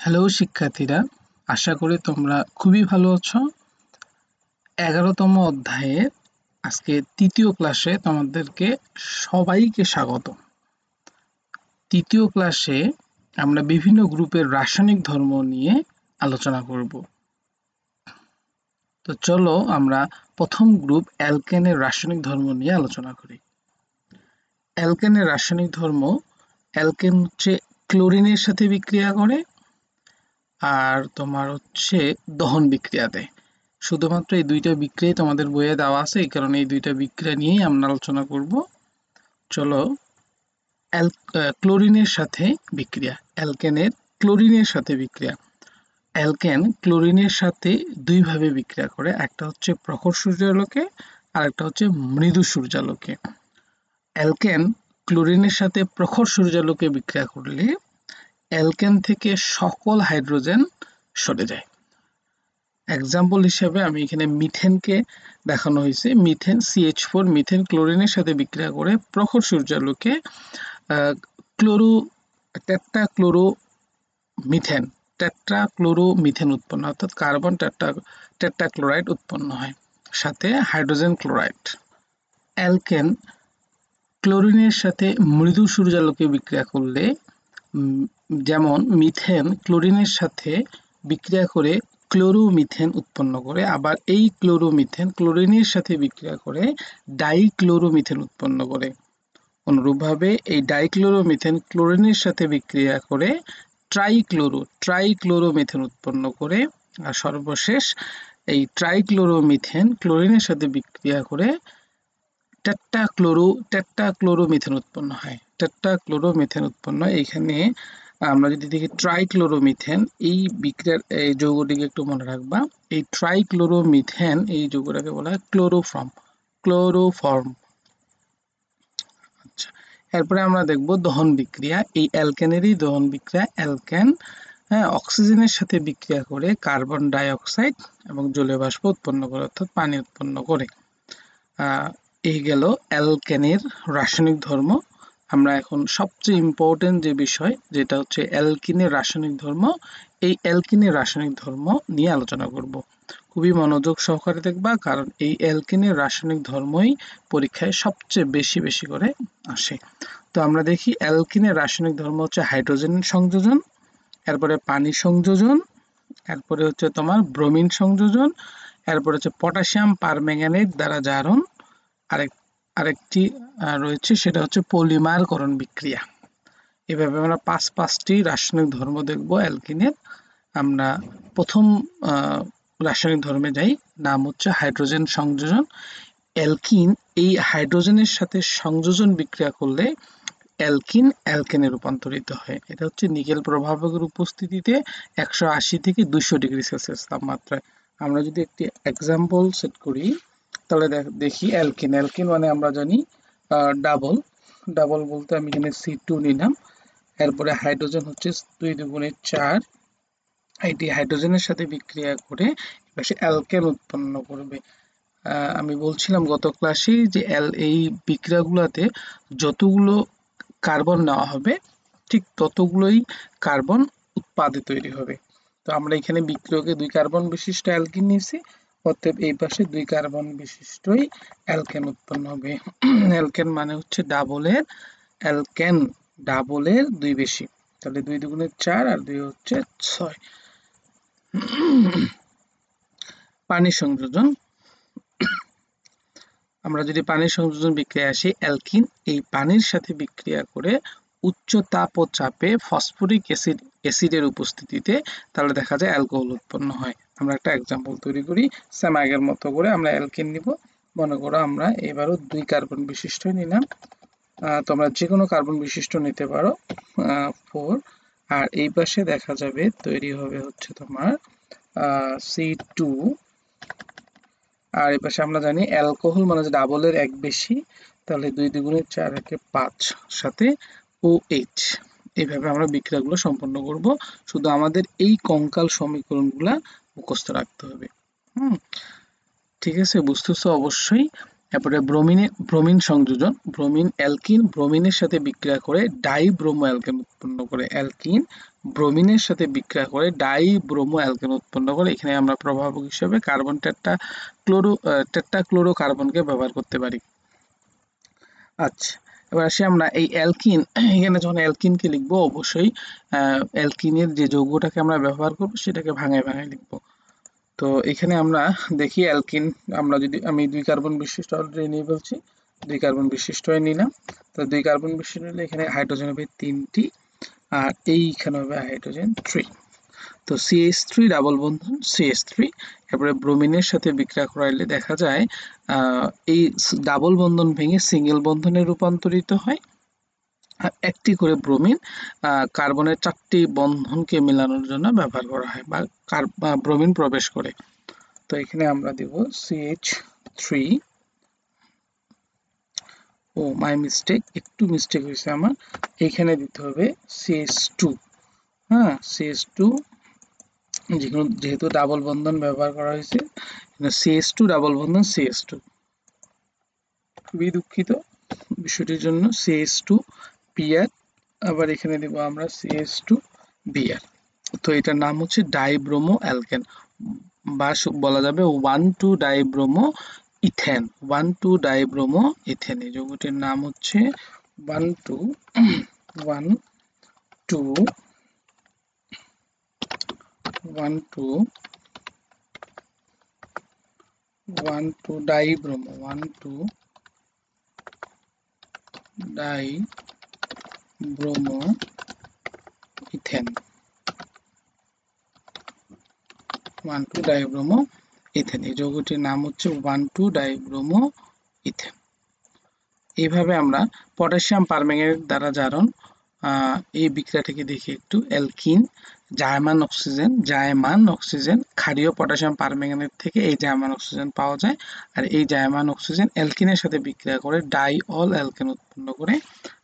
Hello শিক্ষার্থীরা, আশা করি তোমরা খুবই ভালো আছো। 11তম অধ্যায়ে আজকে তৃতীয় ক্লাসে তোমাদেরকে সবাইকে স্বাগত। তৃতীয় ক্লাসে আমরা বিভিন্ন গ্রুপের রাসায়নিক ধর্ম নিয়ে আলোচনা করব। তো চলো আমরা প্রথম গ্রুপ অ্যালকেনের রাসায়নিক ধর্ম নিয়ে আলোচনা করি। অ্যালকেনের রাসায়নিক ধর্ম, অ্যালকেন হচ্ছে ক্লোরিনের সাথে বিক্রিয়া করে আর তোমার হচ্ছে দহন বিক্রিয়া দেয়। শুধুমাত্র এই দুইটা বিক্রিয়াই তোমাদের বইয়ে দেওয়া আছে, এই কারণে এই দুইটা বিক্রিয়া নিয়েই আমরা আলোচনা করব। চলো ক্লোরিনের সাথে বিক্রিয়া, অ্যালকেনের ক্লোরিনের সাথে বিক্রিয়া। অ্যালকেন ক্লোরিনের সাথে দুইভাবে বিক্রিয়া করে, একটা হচ্ছে প্রখর সূর্যালোকে আর একটা হচ্ছে মৃদু সূর্যালোকে। অ্যালকেন ক্লোরিনের সাথে প্রখর সূর্যালোকে বিক্রিয়া করলে অ্যালকেন থেকে সকল হাইড্রোজেন সরে যায়। এক্সাম্পল হিসেবে আমি এখানে মিথেনকে দেখানো হয়েছে। মিথেন CH4 মিথেন ক্লোরিনের সাথে বিক্রিয়া করে প্রখর সূর্যালোকে ক্লোরো টেট্রাক্লোরো মিথেন টেট্রাক্লোরোমিথেন উৎপন্ন, অর্থাৎ কার্বন টেট্রাক্লোরাইড উৎপন্ন হয়, সাথে হাইড্রোজেন ক্লোরাইড। অ্যালকেন ক্লোরিনের সাথে মৃদু সূর্যালোকে বিক্রিয়া করলে যেমন মিথেন ক্লোরিনের সাথে বিক্রিয়া করে ক্লোরোমিথেন উৎপন্ন করে, আবার এই ক্লোরোমিথেন ক্লোরিনের সাথে বিক্রিয়া করে ডাইক্লোরোমিথেন উৎপন্ন করে। অনুরূপভাবে এই ডাইক্লোরোমিথেন ক্লোরিনের সাথে বিক্রিয়া করে ট্রাইক্লোরোমিথেন উৎপন্ন করে, আর সর্বশেষ এই ট্রাইক্লোরোমিথেন ক্লোরিনের সাথে বিক্রিয়া করে টেট্রাক্লোরোমিথেন উৎপন্ন হয়। টেট্রাক্লোরোমিথেন উৎপন্ন, এইখানে আমরা যদি দেখি ট্রাইক্লোরোমিথেন, এই বিক্রিয়ার এই যৌগটিকে একটু মনে রাখবা। এই ট্রাইক্লোরোমিথেন এই যৌগটাকে বলা হয় ক্লোরোফর্ম। আচ্ছা, এরপরে আমরা দেখব দহন বিক্রিয়া। এই অ্যালকেনেরই দহন বিক্রিয়া। অ্যালকেন অক্সিজেনের সাথে বিক্রিয়া করে কার্বন ডাই অক্সাইড এবং জলীয় বাষ্প উৎপন্ন করে, অর্থাৎ পানি উৎপন্ন করে। এই গেল অ্যালকেনের রাসায়নিক ধর্ম। আমরা এখন সবচেয়ে ইম্পর্টেন্ট যে বিষয়, যেটা হচ্ছে অ্যালকিনের রাসায়নিক ধর্ম, এই অ্যালকিনের রাসায়নিক ধর্ম নিয়ে আলোচনা করব। খুবই মনোযোগ সহকারে দেখবা, কারণ এই অ্যালকিনের রাসায়নিক ধর্মই পরীক্ষায় সবচেয়ে বেশি করে আসে। তো আমরা দেখি অ্যালকিনের রাসায়নিক ধর্ম হচ্ছে হাইড্রোজেন সংযোজন, এরপরে পানি সংযোজন, এরপরে হচ্ছে তোমার ব্রোমিন সংযোজন, এরপরে হচ্ছে পটাশিয়াম পারম্যাঙ্গানেট দ্বারা জারণ, আরেকটি রয়েছে, সেটা হচ্ছে পলিমারকরণ বিক্রিয়া। এভাবে আমরা পাঁচটি রাসায়নিক ধর্ম দেখব অ্যালকিনের। আমরা প্রথম রাসায়নিক ধর্মে যাই, নাম হচ্ছে হাইড্রোজেন সংযোজন। অ্যালকিন এই হাইড্রোজেনের সাথে সংযোজন বিক্রিয়া করলে অ্যালকেনে রূপান্তরিত হয়। এটা হচ্ছে নিকেল প্রভাবকের উপস্থিতিতে 180 থেকে 200 ডিগ্রি সেলসিয়াস তাপমাত্রায়। আমরা যদি একটি এক্সাম্পল সেট করি, তাহলে দেখি অ্যালকিন মানে আমরা জানি ডাবল বলতে আমি এখানে C2 নিলাম। এরপরে হাইড্রোজেন হচ্ছে 2 দুগুণে 4, এটি হাইড্রোজেনের সাথে বিক্রিয়া করে সে অ্যালকেন উৎপন্ন করবে। আমি বলছিলাম গত ক্লাসে যে এই বিক্রিয়াগুলোতে যতগুলো কার্বন নেওয়া হবে ঠিক ততগুলোই কার্বন উৎপাদে তৈরি হবে। তো আমরা এখানে বিক্রিয়কে 2 কার্বন বিশিষ্ট অ্যালকিন নিয়েছি, অতএব এই পাশে 2 কার্বন বিশিষ্টই অ্যালকেন উৎপন্ন হবে। অ্যালকেন মানে হচ্ছে অ্যালকেন ডাবলের 2 বেশি, তাহলে 2 দুগুণে 4 আর 2 হচ্ছে 6। পানি সংযোজন, আমরা যদি পানির সংযোজন বিক্রিয়া আসি, অ্যালকিন এই পানির সাথে বিক্রিয়া করে উচ্চ তাপ ও চাপে ফসফরিক অ্যাসিডের উপস্থিতিতে তাহলে দেখা যায় অ্যালকোহল উৎপন্ন হয়। আমরা একটা এক্সাম্পল তৈরি করি, সেম আগের মতো করে আমরা অ্যালকিন নিব। মনে করো আমরা এবারও 2 কার্বন বিশিষ্ট নিলাম, তোমরা যে কোনো কার্বন বিশিষ্ট নিতে পারো 4, আর এই পাশে দেখা যাবে তৈরি হবে হচ্ছে তোমার C2, আর এই পাশে আমরা জানি অ্যালকোহল মানে ডাবলের 1 বেশি, তাহলে 2 দুগুণে 4 একে 5, সাথে OH। এইভাবে আমরা বিক্রিয়াগুলো সম্পন্ন করব। শুধু আমাদের এই কঙ্কাল সমীকরণগুলা মুখস্থ রাখতে হবে। ঠিক আছে, বুঝতেছো অবশ্যই। তারপরে ব্রোমিন সংযোজন, ব্রোমিন অ্যালকিন ব্রোমিনের সাথে বিক্রিয়া করে ডাইব্রোমো অ্যালকেন উৎপন্ন করে। অ্যালকিন ব্রোমিনের সাথে বিক্রিয়া করে ডাই ব্রোমো অ্যালকেন উৎপন্ন করে। এখানে আমরা প্রভাবক হিসেবে কার্বন টেট্রাক্লোরো কার্বনকে ব্যবহার করতে পারি। আচ্ছা, এবার আসি আমরা এই অ্যালকিন। এখানে যখন অ্যালকিনকে লিখবো অবশ্যই অ্যালকিনের যে যৌগটাকে আমরা ব্যবহার করবো সেটাকে ভাঙায় ভাঙায় লিখবো। তো এখানে আমরা দেখি অ্যালকিন, আমরা যদি আমি 2 কার্বন বিশিষ্ট অলরেডি নিয়ে বলছি, 2 কার্বন বিশিষ্ট নিলাম। তো 2 কার্বন বিশিষ্ট নিলে এখানে হাইড্রোজেন হবে 3টি, আর এইখানে হবে হাইড্রোজেন 3। তো CH3 ডাবল বন্ধন CH3, এরপরে ব্রোমিনের সাথে বিক্রিয়া করাইলে দেখা যায় এই ডাবল বন্ধন ভেঙে সিঙ্গেল বন্ধনে রূপান্তরিত হয়। আর একটি করে ব্রোমিন কার্বনের 4টি বন্ধনকে মেলানোর জন্য ব্যবহার করা হয়, বা ব্রোমিন প্রবেশ করে। তো এখানে আমরা দেব CH3, ও মাই মিস্টেক, একটু মিস্টেক হয়েছে আমার, এইখানে দিতে হবে CH2। হ্যাঁ, CH2, যেহেতু ডাবল বন্ধন ব্যবহার করা হয়েছে, CH2 ডাবল বন্ধন CH2, খুবই দুঃখিত বিষয়টির জন্য। CH2 Br, আবার এখানে দেব আমরা CH2 Br। তো এটার নাম হচ্ছে ডাইব্রোমো অ্যালকেন, বা বলা যাবে 1,2 ডাইব্রোমো ইথেন। 1,2 ডাইব্রোমো ইথেন, এই যৌগটির নাম হচ্ছে 1,2 dibromo, 1,2 dibromo ethane, 1,2 dibromo ethane, এই যৌগটির নাম হচ্ছে 1,2 ডাইব্রোমো ইথেন। এইভাবে আমরা পটাশিয়াম পারম্যাঙ্গানেট দ্বারা জারণ এই বিক্রিয়াটিকে দেখি একটু। অ্যালকিন, জায়মান অক্সিজেন ক্ষারীয় পটাশিয়াম পারম্যাঙ্গানেট থেকে এই জায়মান অক্সিজেন পাওয়া যায়। আর এই জায়মান অক্সিজেন অ্যালকিনের সাথে বিক্রিয়া করে ডাইঅল অ্যালকেন উৎপন্ন করে।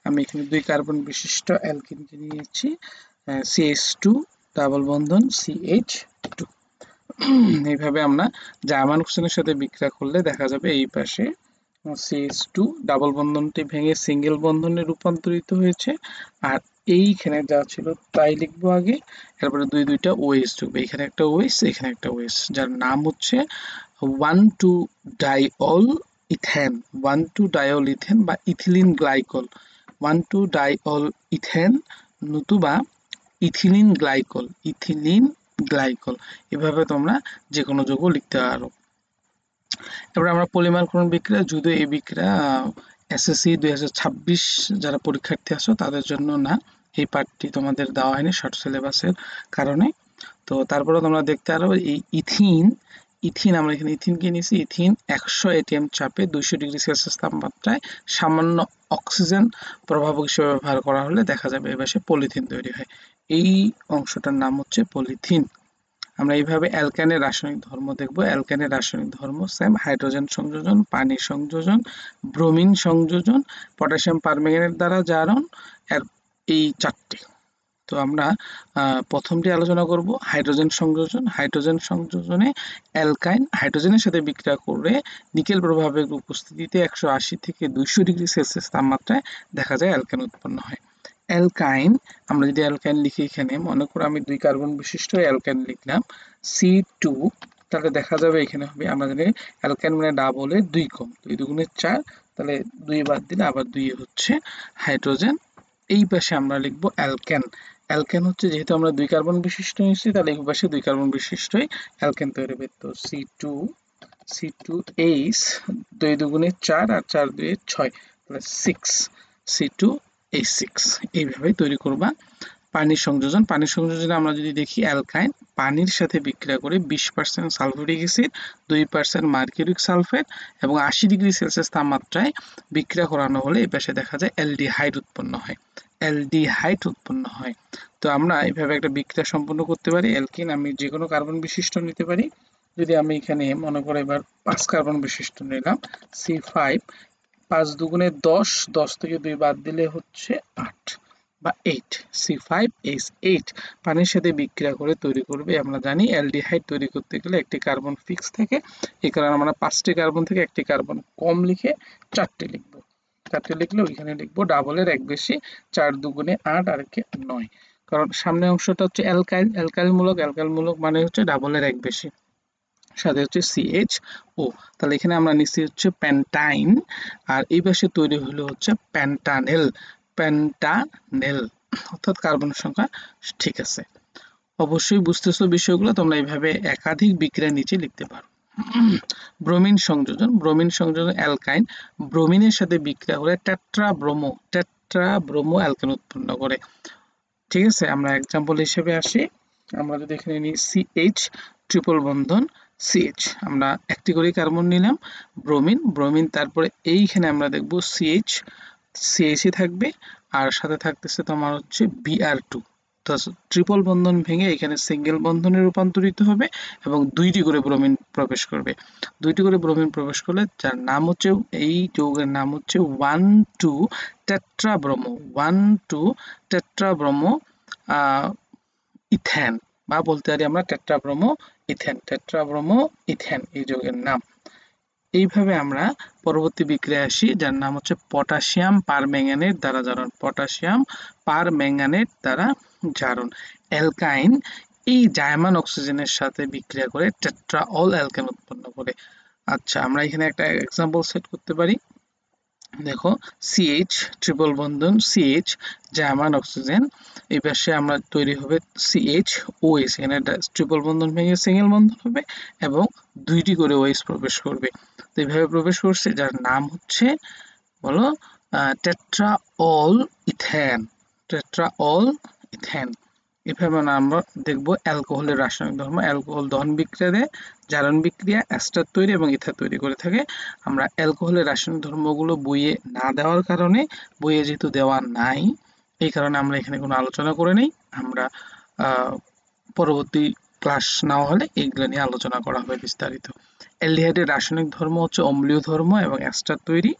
আমি এখানে 2 কার্বন বিশিষ্ট অ্যালকিনকে নিয়েছি, CH2 ডাবল বন্ধন CH2। এইভাবে আমরা জার্মান অক্সিজেনের সাথে বিক্রিয়া করলে দেখা যাবে এই পাশে CH2 ডাবল বন্ধনটি ভেঙে সিঙ্গেল বন্ধনে রূপান্তরিত হয়েছে, আর এইখানে যা ছিল তাই লিখবো আগে, এরপরে দুইটা OH ঢুকবে, এখানে একটা OH, এখানে একটা OH, যার নাম হচ্ছে 1,2 ডাইঅল ইথেন, 1,2 ডাইঅল ইথেন বা ইথিলিন গ্লাইকল, 1,2 ডাইঅল ইথেন নতুবা ইথিলিন গ্লাইকল। এভাবে তোমরা যে কোনো যৌগ লিখতে পারো। এবার আমরা পলিমারকরণ বিক্রিয়া, যদিও এই বিক্রিয়া SSC 2026 যারা পরীক্ষার্থী আছো তাদের জন্য না, এই পার্টটি তোমাদের দেওয়া হয়নি শর্ট সিলেবাসের কারণে। তো তারপরে তোমরা দেখতে পারো এই ইথিন আমরা এখানে ইথিনকে নিয়েছি। ইথিন 100 ATM চাপে 200 ডিগ্রি সেলসিয়াস তাপমাত্রায় সামান্য অক্সিজেন প্রভাবক হিসেবে ব্যবহার করা হলে দেখা যাবে এবার পলিথিন তৈরি হয়। এই অংশটার নাম হচ্ছে পলিথিন। আমরা এইভাবে অ্যালকানের রাসায়নিক ধর্ম দেখব। অ্যালকানের রাসায়নিক ধর্ম সেম, হাইড্রোজেন সংযোজন, পানি সংযোজন, ব্রোমিন সংযোজন, পটাশিয়াম পারম্যাঙ্গানেট দ্বারা জারণ, এর এই 4টি। তো আমরা প্রথমটি আলোচনা করব হাইড্রোজেন সংযোজন। হাইড্রোজেন সংযোজনে অ্যালকাইন হাইড্রোজেনের সাথে বিক্রিয়া করে নিকেল প্রভাবের উপস্থিতিতে 180 থেকে 200 ডিগ্রি সেলসিয়াস তাপমাত্রায় দেখা যায় অ্যালকান উৎপন্ন হয়। অ্যালকাইন, আমরা যদি অ্যালকাইন লিখি, এখানে মনে করো আমি 2 কার্বন বিশিষ্ট অ্যালকাইন লিখলাম C2, তাহলে দেখা যাবে এখানে হবে, আমরা জানি অ্যালকাইন মানে ডাবলের 2 কম, 2 দুগুণে 4, তাহলে 2 বাদ দিলে আবার 2 হচ্ছে হাইড্রোজেন। এই পাশে আমরা লিখব অ্যালকেন। অ্যালকেন হচ্ছে, যেহেতু আমরা 2 কার্বন বিশিষ্ট নিয়েছি তাহলে এই পাশে 2 কার্বন বিশিষ্টই অ্যালকেন তৈরি হবে। তো C2H, 2 দুগুণে 4 আর 4 2 6, তাহলে 6, C2H6। এইভাবে তৈরি করবা। পানির সংযোজন, পানির সংযোজনে আমরা যদি দেখি অ্যালকাইন পানির সাথে বিক্রিয়া করে 20% সালফিউরিক অ্যাসিড, 2% মার্কিউরিক সালফেট এবং 80 ডিগ্রি সেলসিয়াস তাপমাত্রায় বিক্রিয়া করানো হলে এই পাশে দেখা যায় অ্যালডিহাইড উৎপন্ন হয়। তো আমরা এইভাবে একটা বিক্রিয়া সম্পন্ন করতে পারি। অ্যালকিন আমি যে কোনো কার্বন বিশিষ্ট নিতে পারি। যদি আমি এখানে মনে করো এবার 5 কার্বন বিশিষ্ট নিলাম C5, 5 দুগুণে 10, 10 থেকে 2 বাদ দিলে হচ্ছে 8 বা 8, C5H8 পানির সাথে বিক্রিয়া করে তৈরি করবে। আমরা জানি অ্যালডিহাইড তৈরি করতে গেলে একটি কার্বন ফিক্স থাকে, এই কারণে আমরা 5টি কার্বন থেকে একটি কার্বন কম লিখে 4টে লিখবো। 4টে লিখলে ওইখানে লিখবো ডাবলের 1 বেশি, 4 দুগুণে 8 আর 9। কারণ সামনের অংশটা হচ্ছে অ্যালকাইল, অ্যালকাইল মূলক মানে হচ্ছে ডাবলের এক বেশি, সাথে হচ্ছে সিএইচ ও। তাহলে এখানে আমরা নিচ্ছি হচ্ছে প্যান্টাইন, আর এই পাশে তৈরি হলো হচ্ছে প্যান্টানেল, প্যান্টানেল, অর্থাৎ কার্বনের সংখ্যা ঠিক আছে। অবশ্যই বুঝতেছো বিষয়গুলো, তোমরা এইভাবে একাধিক বিক্রিয়ার নিচে লিখতে পারো। ব্রোমিন সংযোজন, ব্রোমিন সংযোজন অ্যালকাইন ব্রোমিনের সাথে বিক্রিয়া করে টেট্রাব্রোমো অ্যালকেন উৎপন্ন করে। ঠিক আছে, আমরা এক্সাম্পল হিসেবে আসি। আমরা যদি এখানে নিই সিএইচ ট্রিপল বন্ধন সিএইচ, আমরা একটি করে কার্বন নিলাম, ব্রোমিন ব্রোমিন, তারপরে এইখানে আমরা দেখব সিএইচ, সিএইচই থাকবে, আর সাথে থাকতেছে তোমার হচ্ছে Br2। তো ট্রিপল বন্ধন ভেঙে এখানে সিঙ্গেল বন্ধনে রূপান্তরিত হবে এবং দুইটি করে ব্রোমিন প্রবেশ করবে। দুইটি করে ব্রোমিন প্রবেশ করলে যার নাম হচ্ছে, এই যৌগের নাম হচ্ছে 1,2 টেট্রাব্রোমো, 1,2 টেট্রাব্রোমো ইথেন, বা বলতে পারি আমরা টেট্রাব্রোমো ইথেন, টেট্রাব্রোমো ইথেন এই যৌগের নাম। এইভাবে আমরা পরবর্তী বিক্রিয়া আসি, যার নাম হচ্ছে পটাশিয়াম পারম্যাঙ্গানেট দ্বারা জারণ, পটাশিয়াম পারম্যাঙ্গানেট দ্বারা জারণ। অ্যালকাইন এই জায়মান অক্সিজেনের সাথে বিক্রিয়া করে টেট্রাঅল অ্যালকেন উৎপন্ন করে। আচ্ছা, আমরা এখানে একটা এক্সাম্পল সেট করতে পারি। দেখো সিএইচ ট্রিপল বন্ধন সিএইচ জার্মান অক্সিজেন, এই পাশে আমরা তৈরি হবে সিএইচ ওএইচ, এখানে ট্রিপল বন্ধন ভেঙে সিঙ্গেল বন্ধন হবে এবং দুইটি করে ওএইচ প্রবেশ করবে। তো এইভাবে প্রবেশ করছে, যার নাম হচ্ছে বলো টেট্রাঅল ইথেন, টেট্রাঅল ইথেন। এভাবে আমরা দেখবো অ্যালকোহলের রাসায়নিক ধর্ম। অ্যালকোহল দহন বিক্রিয়া দেয়, জারণ বিক্রিয়া অ্যাস্টার তৈরি এবং ইথার তৈরি করে থাকে। আমরা অ্যালকোহলের রাসায়নিক ধর্মগুলো বইয়ে না দেওয়ার কারণে, বইয়ে যেহেতু দেওয়া নাই, এই কারণে আমরা এখানে কোনো আলোচনা করে নেই। আমরা পরবর্তী ক্লাস নেওয়া হলে এইগুলো নিয়ে আলোচনা করা হবে বিস্তারিত। অ্যালডিহাইডের রাসায়নিক ধর্ম হচ্ছে অম্লীয় ধর্ম এবং অ্যাস্টার তৈরি।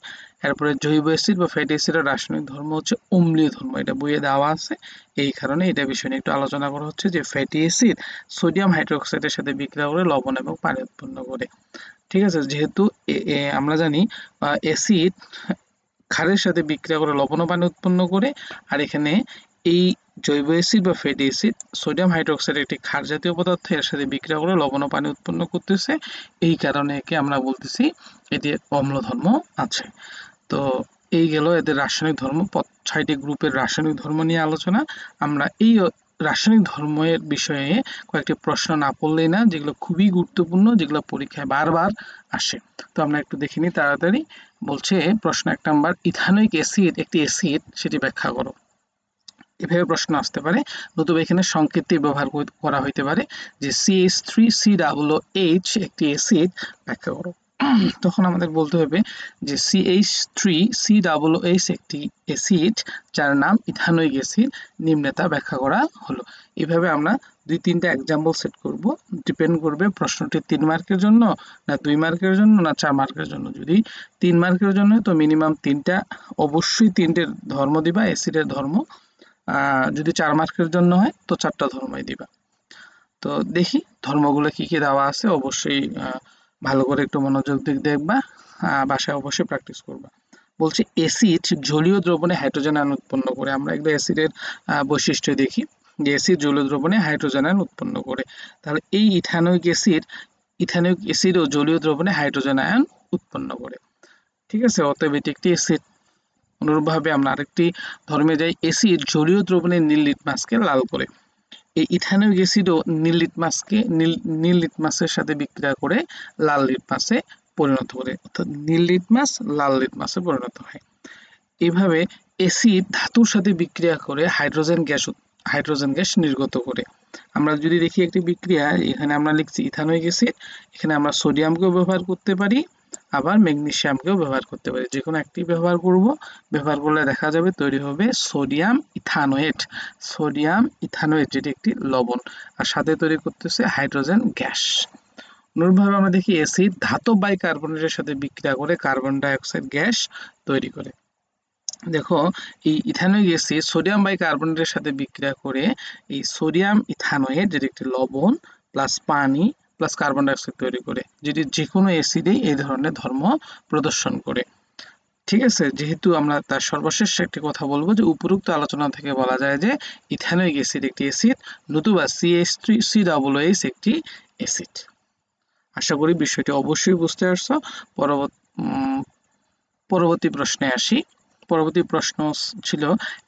এরপরে জৈব অ্যাসিড বা ফ্যাটি অ্যাসিডের রাসায়নিক ধর্ম হচ্ছে অম্লীয় ধর্ম, এটা বইয়ে দেওয়া আছে। এই কারণে এটা বিষয় নিয়ে একটু আলোচনা করা হচ্ছে যে ফ্যাটি অ্যাসিড সোডিয়াম হাইড্রোক্সাইডের সাথে বিক্রিয়া করে লবণ এবং পানি উৎপন্ন করে। ঠিক আছে, যেহেতু আমরা জানি অ্যাসিড ক্ষারের সাথে বিক্রিয়া করে লবণ ও পানি উৎপন্ন করে, আর এখানে এই জৈব অ্যাসিড বা ফ্যাটি অ্যাসিড সোডিয়াম হাইড্রোক্সাইড একটি ক্ষার জাতীয় পদার্থ, এর সাথে বিক্রিয়া করে লবণ ও পানি উৎপন্ন করতেছে। এই কারণে একে আমরা বলতেছি এটি অম্ল ধর্ম আছে। তো এই গেল এদের রাসায়নিক ধর্ম, 6টি গ্রুপের রাসায়নিক ধর্ম নিয়ে আলোচনা। আমরা এই রাসায়নিক ধর্মের বিষয়ে কয়েকটি প্রশ্ন না পড়লেই না, যেগুলো খুবই গুরুত্বপূর্ণ, যেগুলো পরীক্ষায় বারবার আসে। তো আমরা একটু দেখে নিই তাড়াতাড়ি। বলছে প্রশ্ন 1 নাম্বার, ইথানোয়িক অ্যাসিড একটি অ্যাসিড, সেটি ব্যাখ্যা করো। এভাবে প্রশ্ন আসতে পারে, নতুবা এখানে সংকেতটি ব্যবহার করা হইতে পারে যে CH3COOH একটি অ্যাসিড, ব্যাখ্যা করো। তখন আমাদের বলতে হবে যে CH3COOH একটি অ্যাসিড যার নাম ইথানোয়িক অ্যাসিড, নিম্নে তা ব্যাখ্যা করা হলো। এভাবে আমরা 2-3টা এক্সাম্পল সেট করব, ডিপেন্ড করবে প্রশ্নটি 3 মার্কের জন্য না 2 মার্কের জন্য না 4 মার্কের জন্য। যদি 3 মার্কের জন্য তো মিনিমাম 3টা, অবশ্যই 3টে ধর্ম দিবা অ্যাসিডের ধর্ম। যদি 4 মার্কের জন্য হয় তো 4টা ধর্মই দিবা। তো দেখি ধর্মগুলো কি কি দেওয়া আছে, অবশ্যই ভালো করে একটু মনোযোগ দিয়ে দেখবা, বাসায় অবশ্যই প্র্যাকটিস করবা। বলছে অ্যাসিড জলীয় দ্রবণে হাইড্রোজেন আয়ন উৎপন্ন করে। আমরা একটু অ্যাসিডের বৈশিষ্ট্য দেখি যে অ্যাসিড জলীয় দ্রবণে হাইড্রোজেন আয়ন উৎপন্ন করে। তাহলে এই ইথানোয়িক অ্যাসিড ও জলীয় দ্রবণে হাইড্রোজেন আয়ন উৎপন্ন করে। ঠিক আছে, অতএব এটি একটি অ্যাসিড। অনুরূপভাবে আমরা আরেকটি ধর্মে যাই, অ্যাসিড জলীয় দ্রবণে নীল লিটমাসকে লাল করে। এই ইথানোয়িক অ্যাসিডও নীল লিটমাসের সাথে বিক্রিয়া করে লাল লিটমাসে পরিণত করে, অর্থাৎ নীল লিটমাস লাল লিটমাসে পরিণত হয়। এইভাবে অ্যাসিড ধাতুর সাথে বিক্রিয়া করে হাইড্রোজেন গ্যাস নির্গত করে। আমরা যদি দেখি একটি বিক্রিয়া, এখানে আমরা লিখছি ইথানোয়িক অ্যাসিড, এখানে আমরা সোডিয়ামকেও ব্যবহার করতে পারি, আবার ম্যাগনেসিয়ামকেও ব্যবহার করতে পারি। যে কোনো একটি ব্যবহার করব, ব্যবহার করলে দেখা যাবে তৈরি হবে সোডিয়াম ইথানোয়েট, যেটি একটি লবণ, আর সাথে তৈরি করতেছে হাইড্রোজেন গ্যাস। অনুরূপভাবে আমরা দেখি অ্যাসিড ধাতব বাইকার্বনেটের সাথে বিক্রিয়া করে কার্বন ডাই অক্সাইড গ্যাস তৈরি করে। দেখো এই ইথানোয়িক অ্যাসিড সোডিয়াম বাইকার্বনেটের সাথে বিক্রিয়া করে এই সোডিয়াম ইথানোয়েট, যেটি একটি লবণ প্লাস পানি প্লাস কার্বন ডাই অক্সাইড তৈরি করে, যেটি যে কোনো অ্যাসিডেই এই ধরনের ধর্ম প্রদর্শন করে। ঠিক আছে, যেহেতু আমরা তার সর্বশেষ একটি কথা বলবো যে উপরোক্ত আলোচনা থেকে বলা যায় যে ইথানোয়িক অ্যাসিড একটি অ্যাসিড, নতুবা CH3COOH একটি অ্যাসিড। আশা করি বিষয়টি অবশ্যই বুঝতে পারছো। পরবর্তী প্রশ্নে আসি। পরবর্তী প্রশ্ন ছিল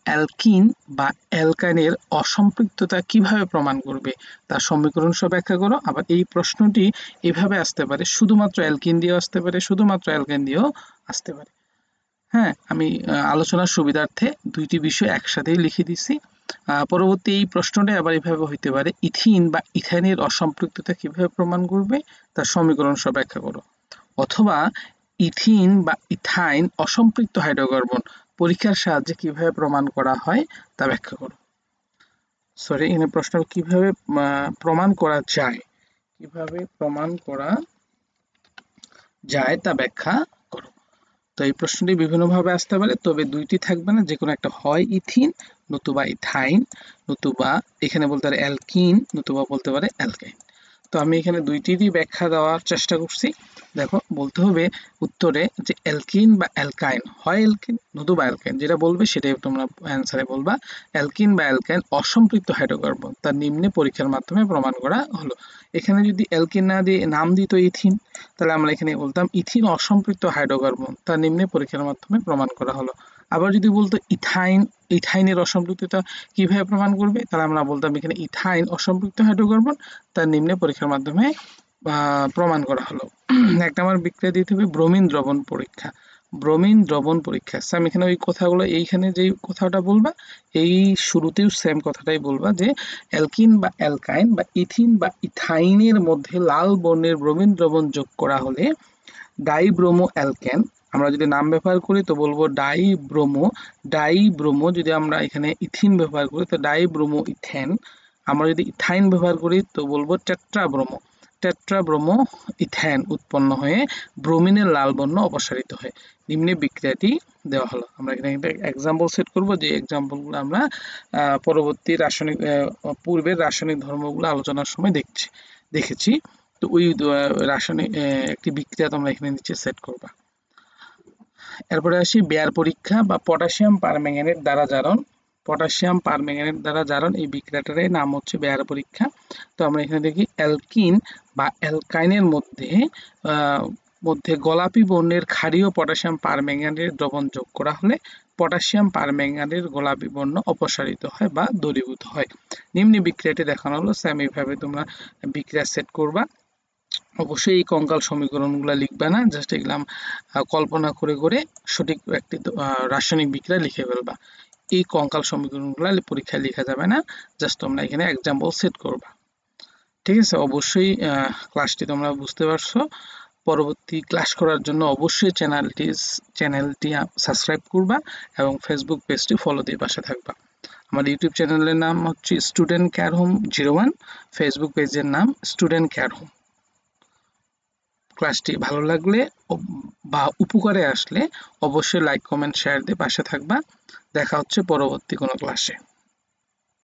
অ্যালকিন বা অ্যালকাইনের অসম্পৃক্ততা কিভাবে প্রমাণ করবে, তার সমীকরণ সহ ব্যাখ্যা করো। আবার এই প্রশ্নটি এভাবে আসতে পারে, শুধুমাত্র অ্যালকিন দিয়েও আসতে পারে, শুধুমাত্র অ্যালকাইন দিয়েও আসতে পারে। হ্যাঁ, আমি আলোচনার সুবিধার্থে দুইটি বিষয় একসাথেই লিখে দিছি। পরবর্তী এই প্রশ্নটা আবার এভাবে হইতে পারে, ইথিন বা ইথাইনের অসম্পৃক্ততা কিভাবে প্রমাণ করবে, তার সমীকরণ সহ ব্যাখ্যা করো। অথবা ইথিন বা ইথাইন অসম্পৃক্ত হাইড্রোকার্বন পরীক্ষার সাহায্যে কিভাবে প্রমাণ করা হয় তা ব্যাখ্যা করো। সরি, এখানে প্রশ্ন কিভাবে প্রমাণ করা যায়, কিভাবে প্রমাণ করা যায় তা ব্যাখ্যা করো। তো এই প্রশ্নটি বিভিন্নভাবে আসতে পারে, তবে দুইটি থাকবে না, যে কোনো একটা, হয় ইথিন নতুবা ইথাইন, নতুবা এখানে বলতে পারে অ্যালকিন, নতুবা বলতে পারে অ্যালকাইন। তো আমি এখানে দুইটিরই ব্যাখ্যা দেওয়ার চেষ্টা করছি। দেখো, বলতে হবে উত্তরে যে অ্যালকিন বা অ্যালকাইন, হয় অ্যালকিন নতুবা অ্যালকাইন, যেটা বলবে সেটাই তোমরা অ্যান্সারে বলবা। অ্যালকিন বা অ্যালকাইন অসম্পৃক্ত হাইড্রোকার্বন, তার নিম্নে পরীক্ষার মাধ্যমে প্রমাণ করা হলো। এখানে যদি অ্যালকিন না দিয়ে নাম দিত ইথিন, তাহলে আমরা এখানে বলতাম ইথিন অসম্পৃক্ত হাইড্রোকার্বন, তার নিম্নে পরীক্ষার মাধ্যমে প্রমাণ করা হলো। আবার যদি বলতো ইথাইন, ইথাইনের অসম্পৃক্ততা কিভাবে প্রমাণ করবে, তাহলে আমরা বলতাম এখানে ইথাইন অসম্পৃক্ত হাইড্রোকার্বন, তার নিম্নে পরীক্ষার মাধ্যমে প্রমাণ করা হলো। একটা আমার বিক্রিয়া দিতে হবে ব্রোমিন দ্রবণ পরীক্ষা। ব্রোমিন দ্রবণ পরীক্ষা, আমি এখানে ওই কথাগুলো, এইখানে যে কথাটা বলবা এই শুরুতেও সেম কথাটাই বলবা, যে অ্যালকিন বা অ্যালকাইন বা ইথিন বা ইথাইনের মধ্যে লাল বর্ণের ব্রোমিন দ্রবণ যোগ করা হলে ডাইব্রোমো অ্যালকেন, আমরা যদি নাম ব্যবহার করি তো বলবো ডাইব্রোমো, যদি আমরা এখানে ইথিন ব্যবহার করি তো ডাইব্রোমো ইথেন, আমরা যদি ইথাইন ব্যবহার করি তো বলবো টেট্রাব্রোমো ইথেন উৎপন্ন হয়ে ব্রোমিনের লাল বর্ণ অপসারিত হয়। নিম্নে বিক্রিয়াটি দেওয়া হলো। আমরা এখানে একটা এক্সাম্পল সেট করব, যে এক্সাম্পলগুলো আমরা পরবর্তী রাসায়নিক পূর্বের রাসায়নিক ধর্মগুলো আলোচনার সময় দেখেছি। তো ওই রাসায়নিক একটি বিক্রিয়া তোমরা এখানে নিচে সেট করবা। এরপরে আসি বেয়ার পরীক্ষা বা পটাশিয়াম পারম্যাঙ্গানেট দ্বারা জারণ। পটাশিয়াম পারম্যাঙ্গানেট দ্বারা জারণ, এই বিক্রিয়াটার নাম হচ্ছে বেয়ার পরীক্ষা। তো আমরা এখানে দেখি অ্যালকিন বা অ্যালকাইনের মধ্যে গোলাপি বর্ণের ক্ষারীয় পটাশিয়াম পারম্যাঙ্গানেট দ্রবণ যোগ করা হলে পটাশিয়াম পারম্যাঙ্গানেট গোলাপি বর্ণ অপসারিত হয় বা দ্রবীভূত হয়। নিম্নে বিক্রিয়াটি দেখানো হলো, সেম এইভাবে তোমরা বিক্রিয়া সেট করবা। অবশ্যই এই কঙ্কাল সমীকরণগুলো লিখবে না, জাস্ট এগুলো কল্পনা করে করে সঠিক একটি রাসায়নিক বিক্রিয়া লিখে ফেলবা। এই কঙ্কাল সমীকরণগুলো পরীক্ষায় লেখা যাবে না, জাস্ট তোমরা এখানে এক্সাম্পল সেট করবা। ঠিক আছে, অবশ্যই ক্লাসটি তোমরা বুঝতে পারছো। পরবর্তী ক্লাস করার জন্য অবশ্যই চ্যানেলটি সাবস্ক্রাইব করবা এবং ফেসবুক পেজটি ফলো দিয়ে পাশে থাকবা। আমার ইউটিউব চ্যানেলের নাম হচ্ছে স্টুডেন্ট কেয়ার হোম 01, ফেসবুক পেজের নাম স্টুডেন্ট কেয়ার হোম। ক্লাসটি ভালো লাগলে বা উপকারে আসলে অবশ্যই লাইক, কমেন্ট, শেয়ার দিয়ে পাশে থাকবা। দেখা হচ্ছে পরবর্তী কোনো ক্লাসে।